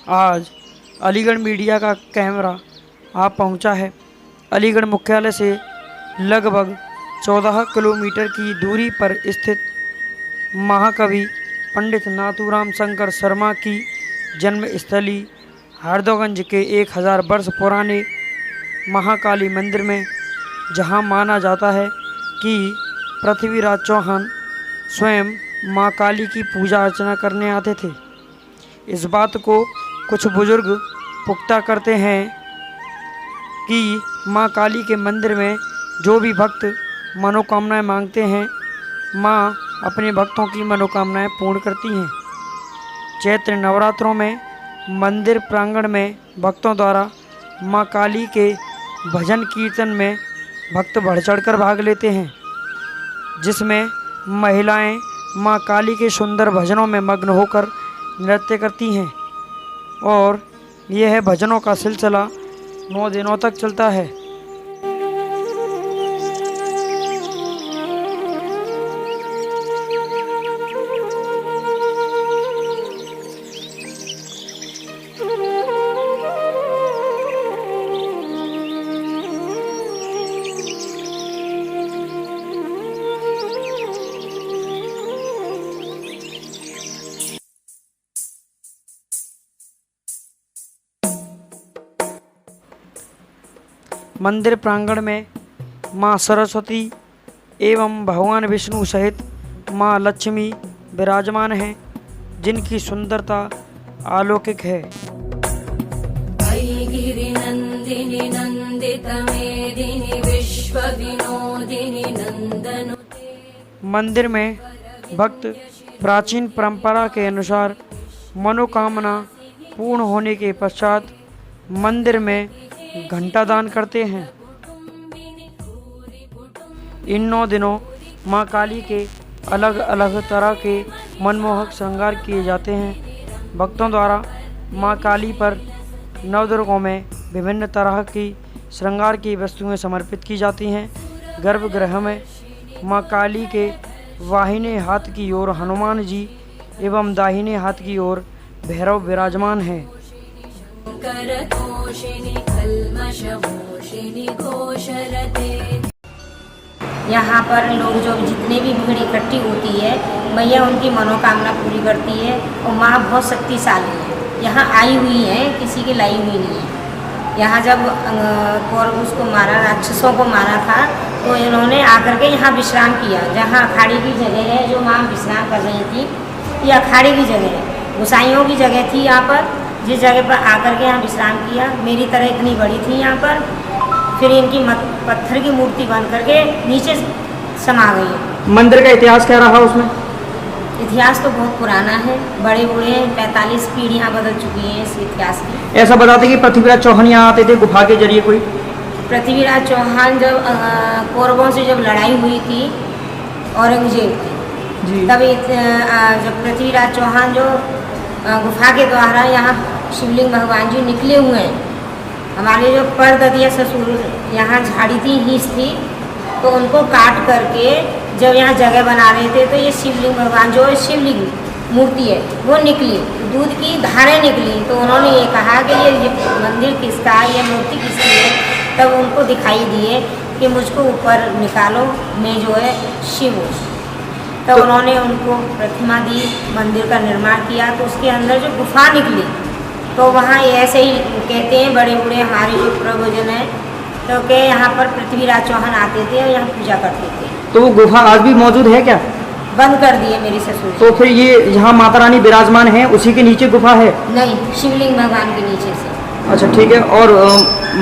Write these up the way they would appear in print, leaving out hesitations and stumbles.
आज अलीगढ़ मीडिया का कैमरा आप पहुंचा है। अलीगढ़ मुख्यालय से लगभग 14 किलोमीटर की दूरी पर स्थित महाकवि पंडित नाथूराम शंकर शर्मा की जन्मस्थली हरदोगंज के 1000 वर्ष पुराने महाकाली मंदिर में, जहां माना जाता है कि पृथ्वीराज चौहान स्वयं मां काली की पूजा अर्चना करने आते थे। इस बात को कुछ बुजुर्ग पुख्ता करते हैं कि मां काली के मंदिर में जो भी भक्त मनोकामनाएं मांगते हैं, मां अपने भक्तों की मनोकामनाएं पूर्ण करती हैं। चैत्र नवरात्रों में मंदिर प्रांगण में भक्तों द्वारा मां काली के भजन कीर्तन में भक्त बढ़ चढ़कर भाग लेते हैं, जिसमें महिलाएं मां काली के सुंदर भजनों में मग्न होकर नृत्य करती हैं और यह भजनों का सिलसिला 9 दिनों तक चलता है। मंदिर प्रांगण में मां सरस्वती एवं भगवान विष्णु सहित मां लक्ष्मी विराजमान हैं, जिनकी सुंदरता अलौकिक है। मंदिर में भक्त प्राचीन परंपरा के अनुसार मनोकामना पूर्ण होने के पश्चात मंदिर में घंटा दान करते हैं। इन 9 दिनों मां काली के अलग अलग तरह के मनमोहक श्रृंगार किए जाते हैं। भक्तों द्वारा मां काली पर नवदुर्गों में विभिन्न तरह की श्रृंगार की वस्तुएं समर्पित की जाती हैं। गर्भगृह में मां काली के वाहिने हाथ की ओर हनुमान जी एवं दाहिने हाथ की ओर भैरव विराजमान हैं। यहाँ पर लोग जो जितने भी भीड़ इकट्ठी होती है, मैया उनकी मनोकामना पूरी करती है और माँ बहुत शक्तिशाली है। यहाँ आई हुई है, किसी की लाई हुई नहीं है। यहाँ जब उसको मारा, राक्षसों को मारा था, तो इन्होंने आकर के यहाँ विश्राम किया। जहाँ अखाड़ी की जगह है, जो माँ विश्राम कर रही थी, ये अखाड़ी की जगह है, गोसाइयों की जगह थी। यहाँ पर जिस जगह पर आकर के यहाँ विश्राम किया, मेरी तरह इतनी बड़ी थी यहाँ पर, फिर इनकी पत्थर की मूर्ति बन करके नीचे समा गई। मंदिर का इतिहास क्या रहा उसमें? इतिहास तो बहुत पुराना है, बड़े बूढ़े 45 पीढ़ियाँ बदल चुकी हैं इस इतिहास की। ऐसा बताते कि पृथ्वीराज चौहान यहाँ आते थे गुफा के जरिए कोई? पृथ्वीराज चौहान जब कौरवों से जब लड़ाई हुई थी औरंगजेब की, तब जब पृथ्वीराज चौहान जो गुफा के द्वारा यहाँ शिवलिंग भगवान जी निकले हुए हैं। हमारे जो परददिया ससुर यहाँ झाड़ी थी, हीस थी, तो उनको काट करके जब यहाँ जगह बना रहे थे, तो ये शिवलिंग भगवान जो शिवलिंग मूर्ति है वो निकली, दूध की धारें निकली। तो उन्होंने ये कहा कि ये मंदिर किसका है, ये मूर्ति किसकी है। तब उनको दिखाई दिए कि मुझको ऊपर निकालो, मैं जो है शिव हूँ। तो उन्होंने उनको प्रतिमा दी, मंदिर का निर्माण किया। तो उसके अंदर जो गुफा निकली, तो वहाँ ऐसे ही कहते हैं बड़े बूढ़े हमारे जो प्रवचन हैं, तो कि यहाँ पर पृथ्वीराज चौहान आते थे और यहाँ पूजा करते थे। तो वो गुफा आज भी मौजूद है क्या? बंद कर दिए मेरी ससुर। तो फिर ये यहाँ माता रानी विराजमान है, उसी के नीचे गुफा है? नहीं, शिवलिंग भगवान के नीचे से। अच्छा, ठीक है। और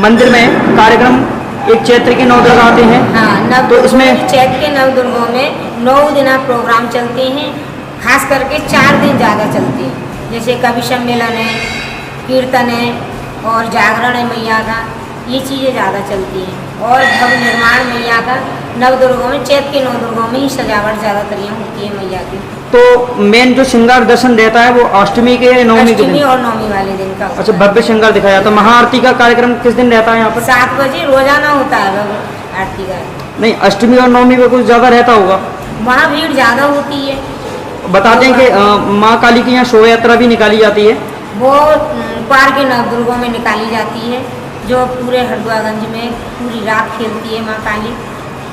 मंदिर में कार्यक्रम एक चैत्र के 9 दुर्ग आते हैं। हाँ, तो इसमें चैत्र के 9 दुर्गों में 9 दिन प्रोग्राम चलते हैं। खास करके 4 दिन ज़्यादा चलते हैं, जैसे कवि सम्मेलन है, कीर्तन है और जागरण है मैया का, ये चीज़ें ज़्यादा चलती हैं। और भव्य निर्माण मैया का नवदुर्गों में, चैत्र के 9 दुर्गों में ही सजावट ज़्यादातर यहाँ होती है मैया की। तो मेन जो श्रृंगार दर्शन रहता है वो अष्टमी के, नवमी के दिन? और नवमी वाले दिन का। अच्छा, भव्य श्रृंगार दिखाया जाता है। महाआरती का कार्यक्रम किस दिन रहता है यहाँ पर? 7 बजे रोजाना होता है आरती का। नहीं, अष्टमी और नवमी में कुछ ज़्यादा रहता होगा? वहाँ भीड़ ज़्यादा होती है। बताते हैं कि माँ काली की यहाँ शोभा यात्रा भी निकाली जाती है। वो क्वार के नवदुर्गों में निकाली जाती है, जो पूरे हरदुआगंज में पूरी रात खेलती है माँ काली।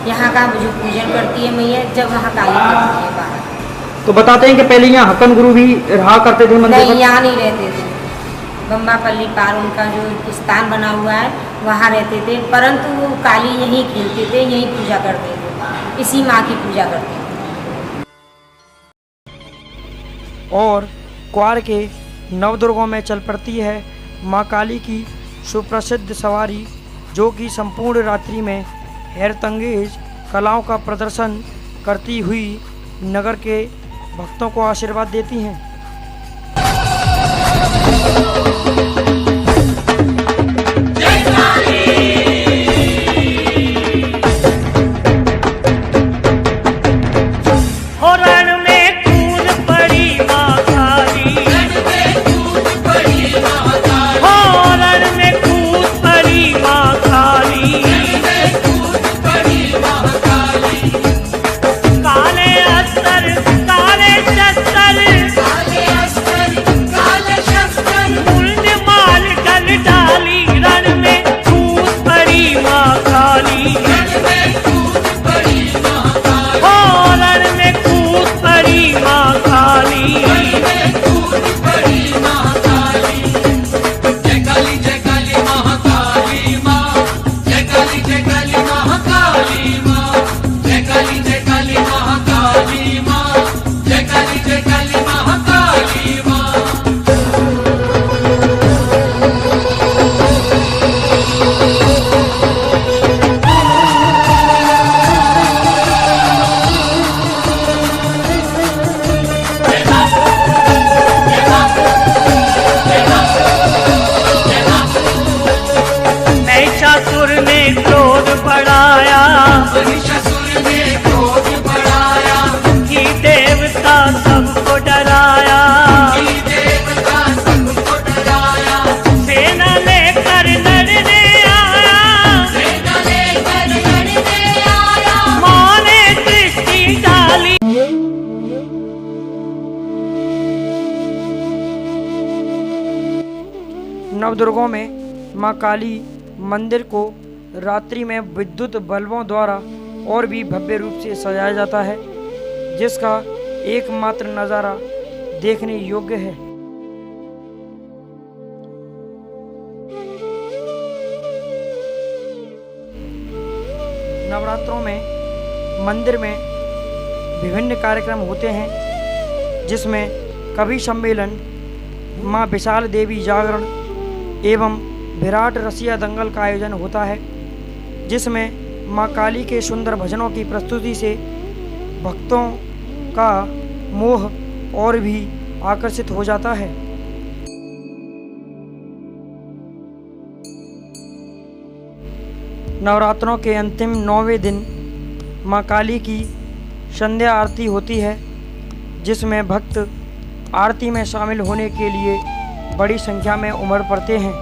यहाँ का जो पूजन करती है मैया, जब वहाँ काली करती है बाहर। तो बताते हैं कि पहले यहाँ हकन गुरु भी रहा करते थे मंदिर नहीं, यहाँ नहीं रहते थे। बम्बापल्ली पार उनका जो स्थान बना हुआ है वहाँ रहते थे, परंतु वो काली यहीं खेलते थे, यहीं पूजा करते थे, इसी माँ की पूजा करते थे। और क्वार के नवदुर्गों में चल पड़ती है माँ काली की सुप्रसिद्ध सवारी, जो कि संपूर्ण रात्रि में हैरतअंगेज कलाओं का प्रदर्शन करती हुई नगर के भक्तों को आशीर्वाद देती हैं। नवदुर्गों में मां काली मंदिर को रात्रि में विद्युत बल्बों द्वारा और भी भव्य रूप से सजाया जाता है, जिसका एकमात्र नज़ारा देखने योग्य है। नवरात्रों में मंदिर में विभिन्न कार्यक्रम होते हैं, जिसमें कवि सम्मेलन, मां विशाल देवी जागरण एवं विराट रसिया दंगल का आयोजन होता है, जिसमें मां काली के सुंदर भजनों की प्रस्तुति से भक्तों का मोह और भी आकर्षित हो जाता है। नवरात्रों के अंतिम 9वें दिन मां काली की संध्या आरती होती है, जिसमें भक्त आरती में शामिल होने के लिए बड़ी संख्या में उमड़ पड़ते हैं।